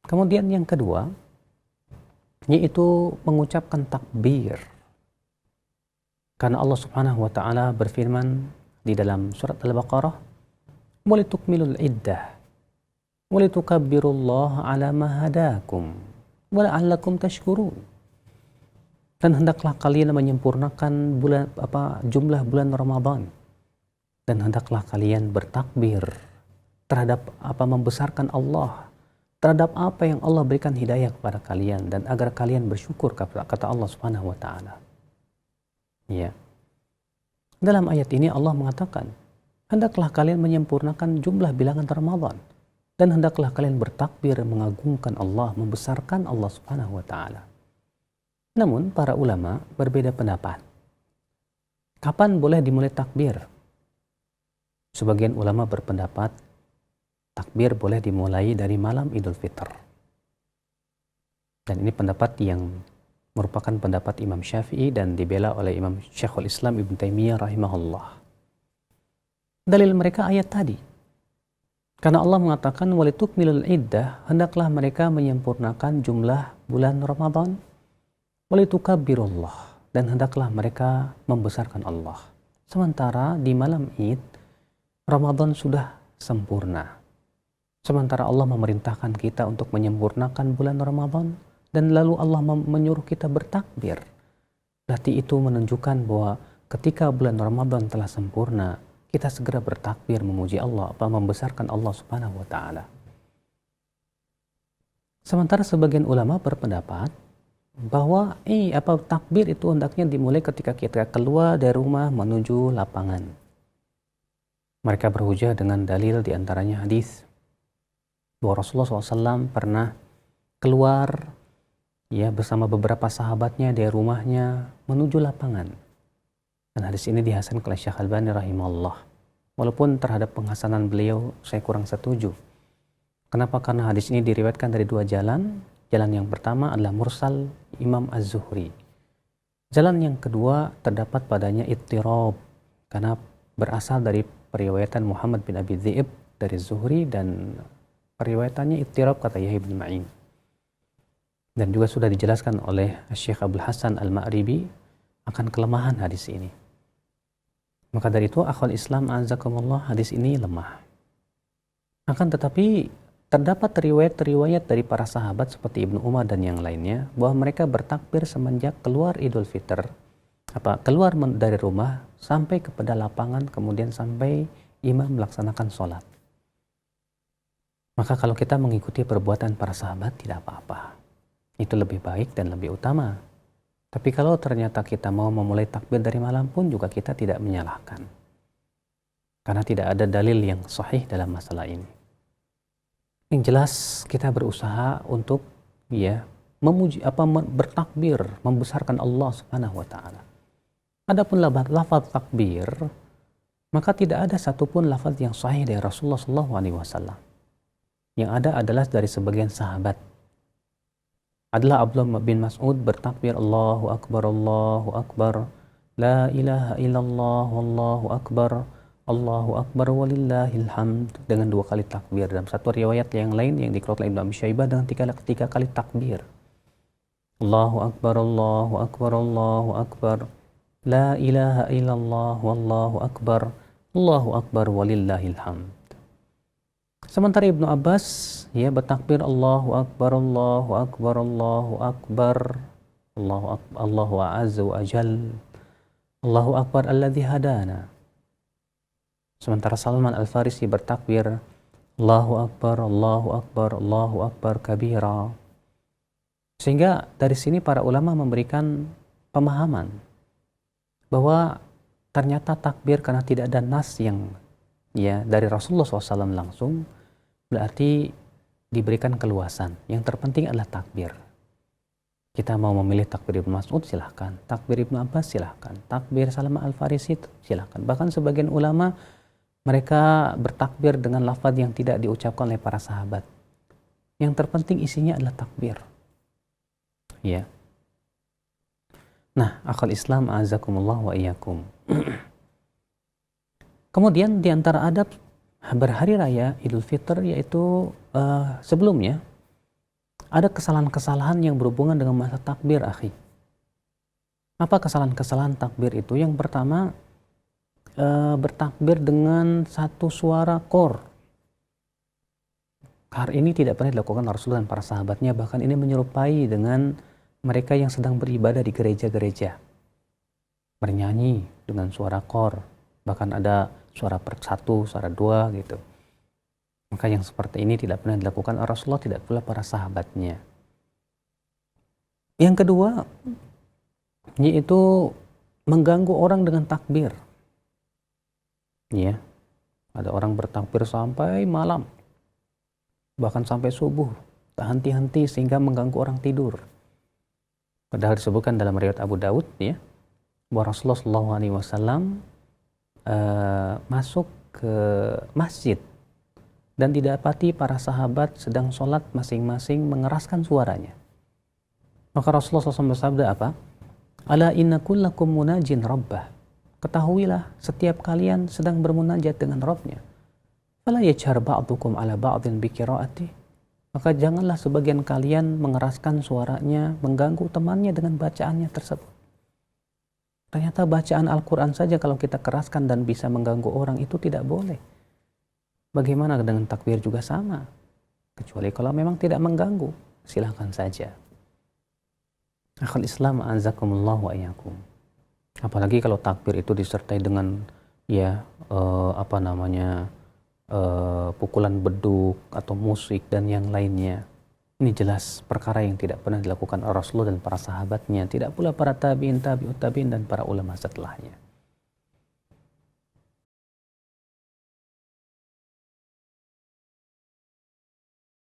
Kemudian yang kedua, yaitu mengucapkan takbir. Karena Allah Subhanahu wa taala berfirman di dalam surat Al-Baqarah, "Walitukmilul iddah walitukabbirullaha 'ala ma hadakum wa la'allakum tashkurun." Dan hendaklah kalian menyempurnakan jumlah bulan Ramadan, dan hendaklah kalian bertakbir terhadap membesarkan Allah, terhadap apa yang Allah berikan hidayah kepada kalian, dan agar kalian bersyukur, kata Allah Subhanahu wa taala. Ya. Dalam ayat ini Allah mengatakan, hendaklah kalian menyempurnakan jumlah bilangan Ramadan, dan hendaklah kalian bertakbir mengagungkan Allah, membesarkan Allah Subhanahu wa taala. Namun para ulama berbeda pendapat. Kapan boleh dimulai takbir? Sebagian ulama berpendapat takbir boleh dimulai dari malam Idul Fitr. Dan ini pendapat yang merupakan pendapat Imam Syafi'i dan dibela oleh Imam Syekhul Islam Ibn Taimiyah rahimahullah. Dalil mereka ayat tadi. Karena Allah mengatakan walitukmilul iddah, hendaklah mereka menyempurnakan jumlah bulan Ramadan, walitukabbirullah, dan hendaklah mereka membesarkan Allah. Sementara di malam Id Ramadan sudah sempurna. Sementara Allah memerintahkan kita untuk menyempurnakan bulan Ramadan, dan lalu Allah menyuruh kita bertakbir. Berarti itu menunjukkan bahwa ketika bulan Ramadan telah sempurna, kita segera bertakbir memuji Allah, membesarkan Allah Subhanahu wa taala. Sementara sebagian ulama berpendapat bahwa takbir itu hendaknya dimulai ketika kita keluar dari rumah menuju lapangan. Mereka berhujah dengan dalil diantaranya hadis bahwa Rasulullah SAW pernah keluar bersama beberapa sahabatnya dari rumahnya menuju lapangan. Dan hadis ini dihasankan oleh Syekh Albani rahimahullah. Walaupun terhadap penghasanan beliau saya kurang setuju. Kenapa? Karena hadis ini diriwayatkan dari dua jalan. Jalan yang pertama adalah mursal Imam Az-Zuhri. Jalan yang kedua terdapat padanya ittirab, karena berasal dari periwayatan Muhammad bin Abi Dhi'ib dari Zuhri, dan periwayatannya ittirab kata Yahya bin Ma'in. Dan juga sudah dijelaskan oleh Syekh Abdul Hasan Al-Ma'ribi akan kelemahan hadis ini. Maka dari itu akhwal Islam azakumullah, hadis ini lemah. Akan tetapi terdapat riwayat-riwayat dari para sahabat seperti Ibnu Umar dan yang lainnya bahwa mereka bertakbir semenjak keluar Idul Fitr, keluar dari rumah sampai kepada lapangan, kemudian sampai imam melaksanakan sholat. Maka kalau kita mengikuti perbuatan para sahabat tidak apa-apa. Itu lebih baik dan lebih utama. Tapi kalau ternyata kita mau memulai takbir dari malam pun juga kita tidak menyalahkan. Karena tidak ada dalil yang sahih dalam masalah ini. Yang jelas kita berusaha untuk memuji bertakbir, membesarkan Allah Subhanahu wa taala. Adapun lafaz takbir, maka tidak ada satupun lafaz yang sahih dari Rasulullah SAW. Yang ada adalah dari sebagian sahabat. Adalah Abdullah bin Mas'ud bertakbir Allahu Akbar, la ilaha illallah, wallahu akbar walillahil hamd, dengan 2 kali takbir. Dalam satu riwayat yang lain yang dikeluarkan oleh Ibnu Abi Syaibah dengan 3 kali takbir. Allahu akbar, la ilaha illallah, wallahu akbar walillahil hamd. Sementara Ibnu Abbas bertakbir Allahu akbar, Allahu azza wa jal, Allahu akbar alladzi hadana. Sementara Salman Al-Farisi bertakbir Allahu akbar kabira. Sehingga dari sini para ulama memberikan pemahaman bahwa ternyata takbir karena tidak ada nas yang dari Rasulullah SAW langsung, berarti diberikan keluasan. Yang terpenting adalah takbir. Kita mau memilih takbir Ibnu Mas'ud silahkan, takbir Ibnu Abbas silahkan, takbir Salman Al-Farisi silahkan. Bahkan sebagian ulama mereka bertakbir dengan lafaz yang tidak diucapkan oleh para sahabat. Yang terpenting isinya adalah takbir. Nah, akal Islam azakumullah wa iyyakum. Kemudian di antara adab berhari raya Idul Fitr yaitu sebelumnya Ada kesalahan-kesalahan yang berhubungan dengan masa takbir, akhi. Apa kesalahan-kesalahan takbir itu? Yang pertama, bertakbir dengan satu suara kor. Hal ini tidak pernah dilakukan Rasulullah dan para sahabatnya, bahkan ini menyerupai dengan mereka yang sedang beribadah di gereja-gereja. Bernyanyi dengan suara kor, bahkan ada suara per satu, suara dua gitu. Maka yang seperti ini tidak pernah dilakukan Rasulullah, tidak pula para sahabatnya. Yang kedua, yaitu mengganggu orang dengan takbir. Ya, ada orang bertakbir sampai malam, bahkan sampai subuh, tak henti-henti sehingga mengganggu orang tidur. Padahal disebutkan dalam riwayat Abu Daud, ya, bahwa Rasulullah SAW masuk ke masjid dan didapati para sahabat sedang sholat masing-masing mengeraskan suaranya. Maka Rasulullah SAW bersabda apa? Ala inna kullakum munajin rabbah. Ketahuilah setiap kalian sedang bermunajat dengan Rabbnya. Fala yajhar ba'dukum ala ba'din biqiraati. Maka janganlah sebagian kalian mengeraskan suaranya, mengganggu temannya dengan bacaannya tersebut. Ternyata bacaan Al-Quran saja kalau kita keraskan dan bisa mengganggu orang itu tidak boleh. Bagaimana dengan takbir juga sama. Kecuali kalau memang tidak mengganggu, silahkan saja. Akhul Islam a'azakumullah wa iyyakum. Apalagi kalau takbir itu disertai dengan pukulan beduk atau musik dan yang lainnya. Ini jelas perkara yang tidak pernah dilakukan Rasulullah dan para sahabatnya, tidak pula para tabi'in, tabi'ut tabi'in dan para ulama setelahnya.